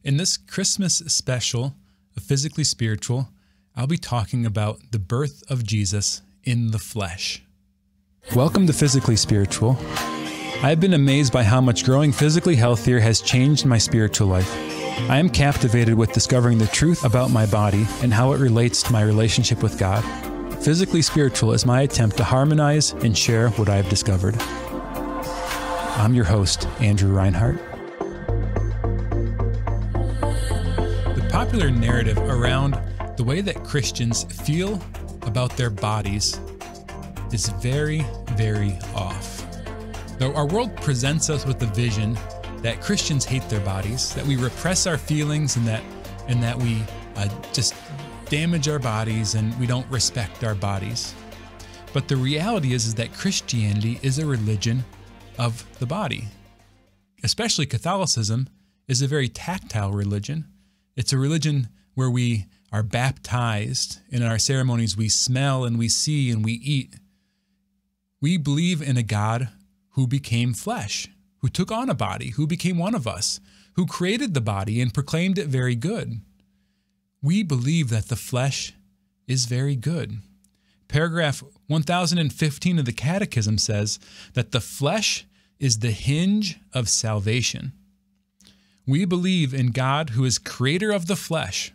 In this Christmas special of Physically Spiritual, I'll be talking about the birth of Jesus in the flesh. Welcome to Physically Spiritual. I've been amazed by how much growing physically healthier has changed my spiritual life. I am captivated with discovering the truth about my body and how it relates to my relationship with God. Physically Spiritual is my attempt to harmonize and share what I have discovered. I'm your host, Andrew Reinhart. The popular narrative around the way that Christians feel about their bodies is very, very off. Though our world presents us with the vision that Christians hate their bodies, that we repress our feelings, and that we just damage our bodies and we don't respect our bodies. But the reality is that Christianity is a religion of the body. Especially Catholicism is a very tactile religion. It's a religion where we are baptized, and in our ceremonies we smell and we see and we eat. We believe in a God who became flesh, who took on a body, who became one of us, who created the body and proclaimed it very good. We believe that the flesh is very good. Paragraph 1015 of the Catechism says that the flesh is the hinge of salvation. We believe in God who is creator of the flesh.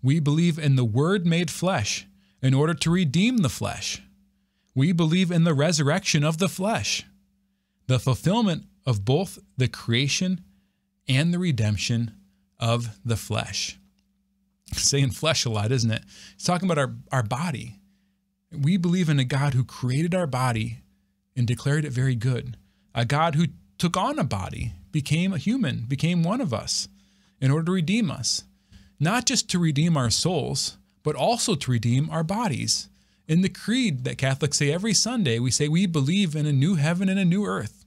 We believe in the Word made flesh in order to redeem the flesh. We believe in the resurrection of the flesh, the fulfillment of both the creation and the redemption of the flesh. Saying flesh a lot, isn't it? It's talking about our body. We believe in a God who created our body and declared it very good. A God who took on a body, became a human, became one of us in order to redeem us. Not just to redeem our souls, but also to redeem our bodies. In the creed that Catholics say every Sunday, we say we believe in a new heaven and a new earth.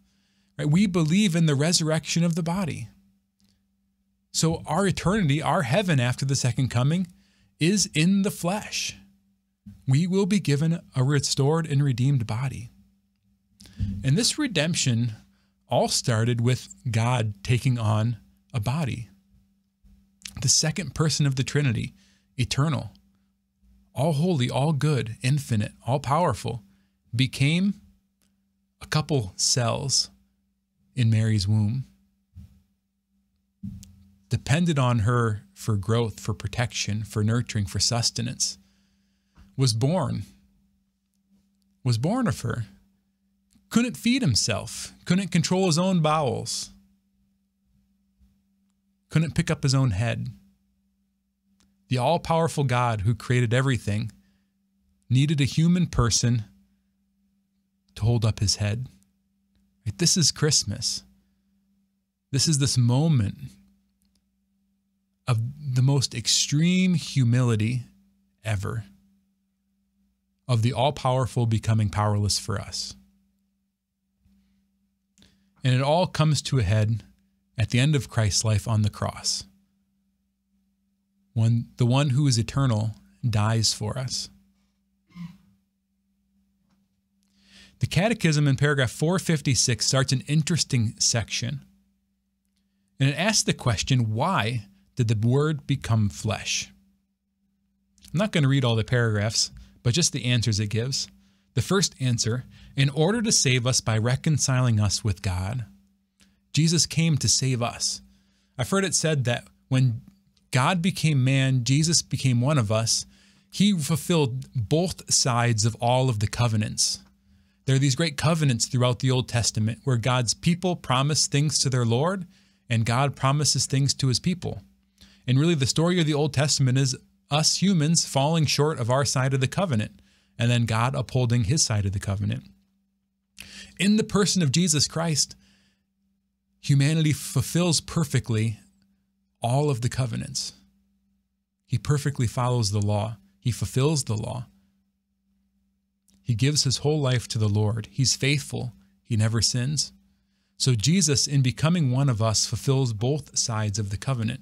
Right? We believe in the resurrection of the body. So our eternity, our heaven after the second coming, is in the flesh. We will be given a restored and redeemed body. And this redemption all started with God taking on a body. The second person of the Trinity, eternal, all holy, all good, infinite, all powerful, became a couple cells in Mary's womb, depended on her for growth, for protection, for nurturing, for sustenance, was born of her, couldn't feed himself, couldn't control his own bowels, couldn't pick up his own head. The all-powerful God who created everything needed a human person to hold up his head. Right? This is Christmas. This is this moment of the most extreme humility ever, of the all-powerful becoming powerless for us. And it all comes to a head at the end of Christ's life on the cross, when the one who is eternal dies for us. The Catechism in paragraph 456 starts an interesting section, and it asks the question, why did the Word become flesh? I'm not going to read all the paragraphs, but just the answers it gives. The first answer, in order to save us by reconciling us with God. Jesus came to save us. I've heard it said that when God became man, Jesus became one of us, he fulfilled both sides of all of the covenants. There are these great covenants throughout the Old Testament where God's people promise things to their Lord and God promises things to his people. And really the story of the Old Testament is us humans falling short of our side of the covenant and then God upholding his side of the covenant. In the person of Jesus Christ, humanity fulfills perfectly all of the covenants. He perfectly follows the law. He fulfills the law. He gives his whole life to the Lord. He's faithful. He never sins. So Jesus, in becoming one of us, fulfills both sides of the covenant.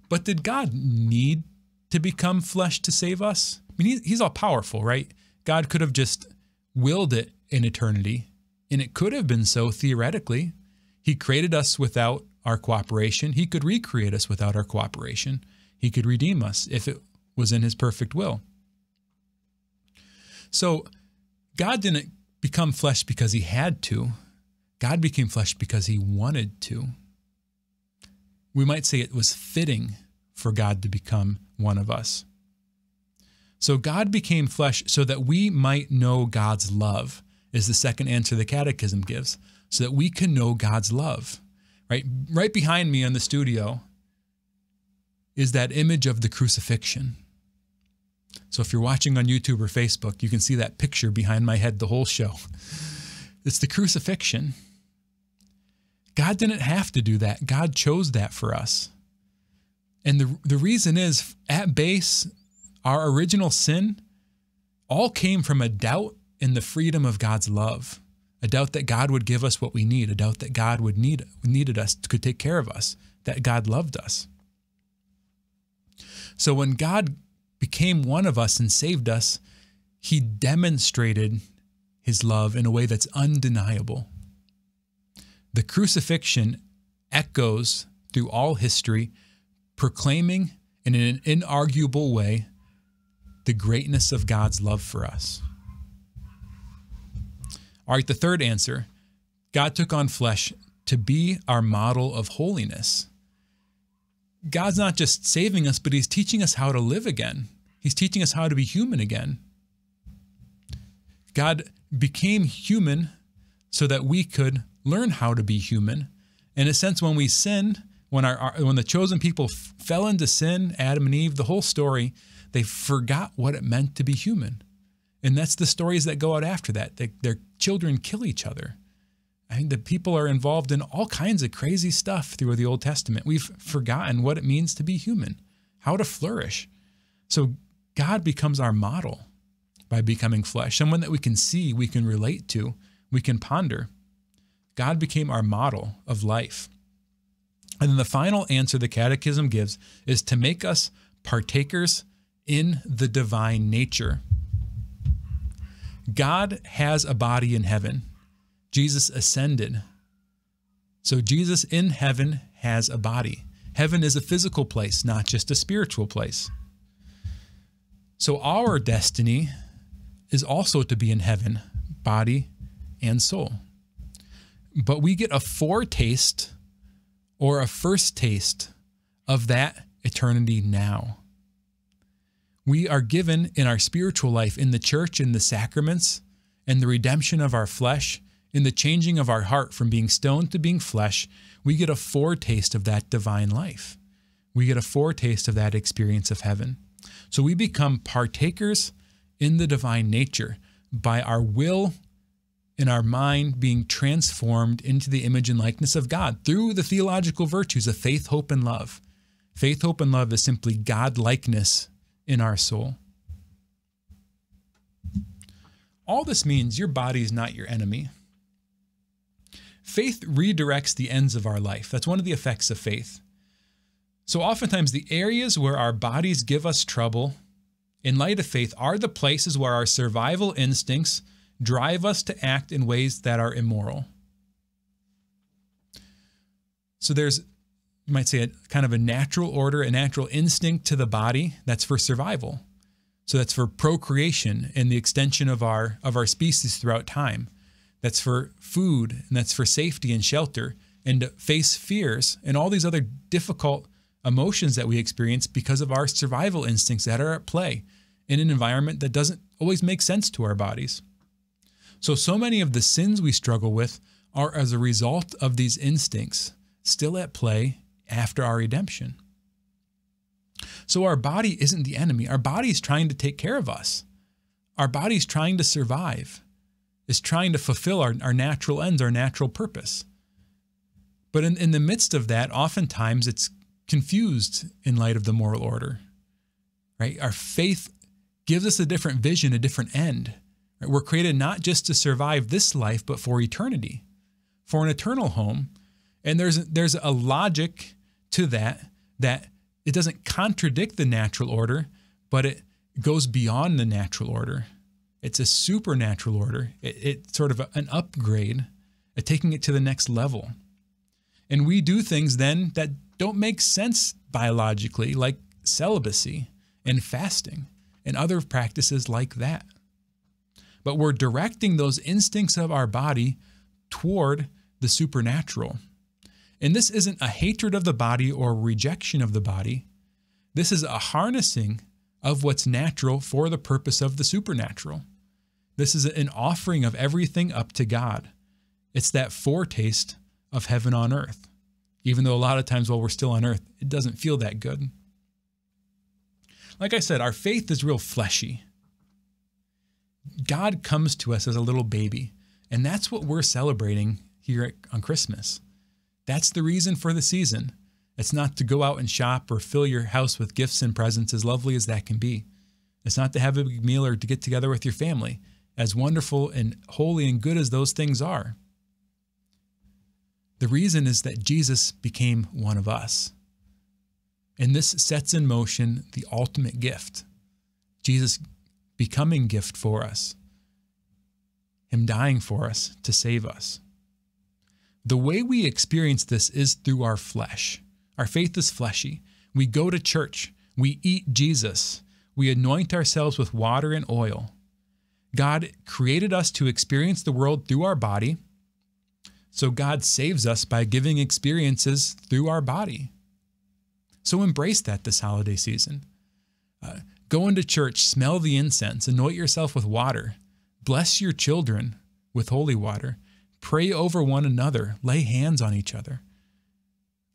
But did God need to become flesh to save us? I mean, he's all powerful, right? God could have just willed it in eternity, and it could have been so theoretically. He created us without our cooperation. He could recreate us without our cooperation. He could redeem us if it was in his perfect will. So God didn't become flesh because he had to. God became flesh because he wanted to. We might say it was fitting for God to become one of us. So God became flesh so that we might know God's love, is the second answer the Catechism gives, so that we can know God's love. Right behind me in the studio is that image of the crucifixion. So if you're watching on YouTube or Facebook, you can see that picture behind my head the whole show. It's the crucifixion. God didn't have to do that. God chose that for us. And the reason is, at base, our original sin all came from a doubt in the freedom of God's love, a doubt that God would give us what we need, a doubt that God needed us, could take care of us, that God loved us. So when God became one of us and saved us, he demonstrated his love in a way that's undeniable. The crucifixion echoes through all history, proclaiming in an inarguable way the greatness of God's love for us. All right, the third answer, God took on flesh to be our model of holiness. God's not just saving us, but he's teaching us how to live again. He's teaching us how to be human again. God became human so that we could learn how to be human. In a sense, when we sin, when the chosen people fell into sin, Adam and Eve, the whole story, they forgot what it meant to be human. And that's the stories that go out after that. Their children kill each other. I think the people are involved in all kinds of crazy stuff through the Old Testament. We've forgotten what it means to be human, how to flourish. So God becomes our model by becoming flesh, someone that we can see, we can relate to, we can ponder. God became our model of life. And then the final answer the Catechism gives is to make us partakers in the divine nature. God has a body in heaven. Jesus ascended. So Jesus in heaven has a body. Heaven is a physical place, not just a spiritual place. So our destiny is also to be in heaven, body and soul. But we get a foretaste or a first taste of that eternity now. We are given in our spiritual life, in the church, in the sacraments, and the redemption of our flesh, in the changing of our heart from being stone to being flesh, we get a foretaste of that divine life. We get a foretaste of that experience of heaven. So we become partakers in the divine nature by our will and our mind being transformed into the image and likeness of God through the theological virtues of faith, hope, and love. Faith, hope, and love is simply God-likeness in our soul. All this means your body is not your enemy. Faith redirects the ends of our life. That's one of the effects of faith. So oftentimes the areas where our bodies give us trouble in light of faith are the places where our survival instincts drive us to act in ways that are immoral. So there's, you might say, a kind of a natural order, a natural instinct to the body that's for survival. So that's for procreation and the extension of our species throughout time. That's for food, and that's for safety and shelter, and to face fears and all these other difficult emotions that we experience because of our survival instincts that are at play in an environment that doesn't always make sense to our bodies. So many of the sins we struggle with are as a result of these instincts still at play after our redemption. So our body isn't the enemy. Our body is trying to take care of us. Our body is trying to survive, is trying to fulfill our natural ends, our natural purpose. But in the midst of that, oftentimes it's confused in light of the moral order, right? Our faith gives us a different vision, a different end. Right? We're created not just to survive this life, but for eternity, for an eternal home. And there's a logic to that it doesn't contradict the natural order, but it goes beyond the natural order. It's a supernatural order. It's sort of an upgrade, taking it to the next level. And we do things then that don't make sense biologically, like celibacy and fasting and other practices like that. But we're directing those instincts of our body toward the supernatural. And this isn't a hatred of the body or rejection of the body. This is a harnessing of what's natural for the purpose of the supernatural. This is an offering of everything up to God. It's that foretaste of heaven on earth. Even though a lot of times while we're still on earth, it doesn't feel that good. Like I said, our faith is real fleshy. God comes to us as a little baby, and that's what we're celebrating here on Christmas. That's the reason for the season. It's not to go out and shop or fill your house with gifts and presents, as lovely as that can be. It's not to have a big meal or to get together with your family, as wonderful and holy and good as those things are. The reason is that Jesus became one of us. And this sets in motion the ultimate gift. Jesus becoming gift for us. Him dying for us to save us. The way we experience this is through our flesh. Our faith is fleshy. We go to church. We eat Jesus. We anoint ourselves with water and oil. God created us to experience the world through our body. So God saves us by giving experiences through our body. So embrace that this holiday season. Go into church, smell the incense, anoint yourself with water. Bless your children with holy water. Pray over one another. Lay hands on each other.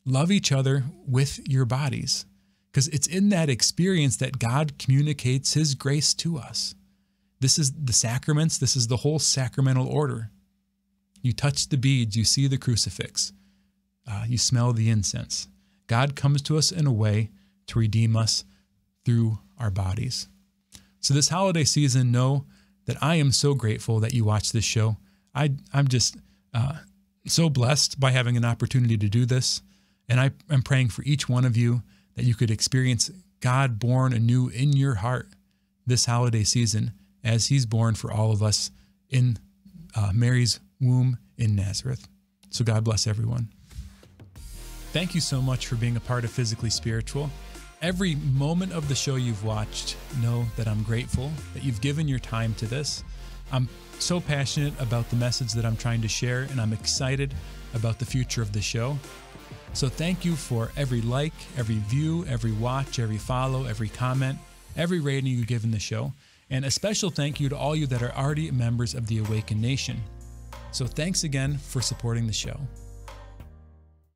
Love each other with your bodies, because it's in that experience that God communicates His grace to us. This is the sacraments. This is the whole sacramental order. You touch the beads. You see the crucifix. You smell the incense. God comes to us in a way to redeem us through our bodies. So this holiday season, know that I am so grateful that you watch this show. I'm just so blessed by having an opportunity to do this. And I'm praying for each one of you that you could experience God born anew in your heart this holiday season as He's born for all of us in Mary's womb in Nazareth. So God bless everyone. Thank you so much for being a part of Physically Spiritual. Every moment of the show you've watched, know that I'm grateful that you've given your time to this. I'm so passionate about the message that I'm trying to share, and I'm excited about the future of the show. So thank you for every like, every view, every watch, every follow, every comment, every rating you give in the show. And a special thank you to all you that are already members of the Awakened Nation. So thanks again for supporting the show.